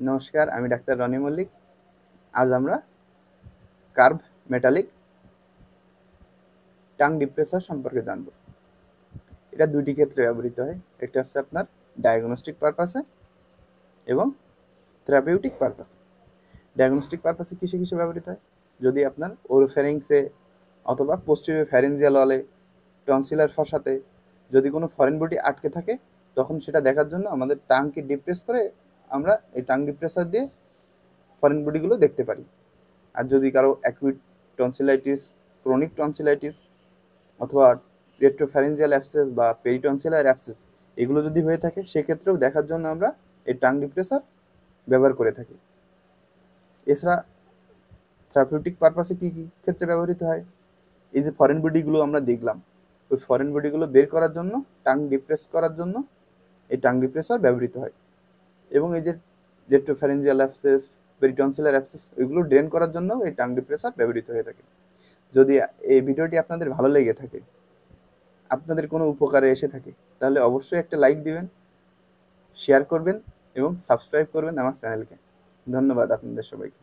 নমস্কার, আমি ডাক্তার রনি মল্লিক। আজ আমরা কার্ভ মেটালিক টাং ডিপ্রেসার সম্পর্কে জানব। এটা দুটি ক্ষেত্রে ব্যবহৃত হয়। একটা হচ্ছে আপনার ডায়াগনস্টিক পারপাসে এবং থেরাপিউটিক পারপাসে। ডায়াগনস্টিক পারপাসে কিসে কিসে ব্যবহৃত হয়? যদি আপনার ওরোফ্যারিংসে অথবা পোস্টেরিয়র ফ্যারেঞ্জিয়াল ওয়ালে, টনসিলার ফসাতে যদি কোনো ফরেন বডি আটকে থাকে, তখন সেটা দেখার জন্য আমাদের টাংকে ডিপ্রেস করে আমরা এই টাং ডিপ্রেসার দিয়ে ফরেন বডিগুলো দেখতে পারি। আর যদি কারো অ্যাকুইট টনসিলাইটিস, ক্রনিক টনসিলাইটিস অথবা রেট্রোফ্যারেঞ্জিয়াল অ্যাবসেস বা পেরিটনসিলার অ্যাবসেস এগুলো যদি হয়ে থাকে, সেক্ষেত্রেও দেখার জন্য আমরা এই টাং ডিপ্রেসার ব্যবহার করে থাকি। এছাড়া থেরাপিউটিক পারপাসে কী কী ক্ষেত্রে ব্যবহৃত হয়? এই যে ফরেন বডিগুলো আমরা দেখলাম, ওই ফরেন বডিগুলো বের করার জন্য, টাং ডিপ্রেস করার জন্য এই টাং ডিপ্রেসার ব্যবহৃত হয়। এবং এই যে রেট্রোফ্যারেঞ্জিয়াল অ্যাবসেস, পেরিটনসিলার অ্যাবসেস এগুলো ড্রেন করার জন্য এই টাং ডিপ্রেসার ব্যবহৃত হয়ে থাকে। যদি এই ভিডিওটি আপনাদের ভালো লেগে থাকে, আপনাদের কোনো উপকারে এসে থাকে, তাহলে অবশ্যই একটা লাইক দিবেন, শেয়ার করবেন এবং সাবস্ক্রাইব করবেন আমার চ্যানেলকে। ধন্যবাদ আপনাদের সবাইকে।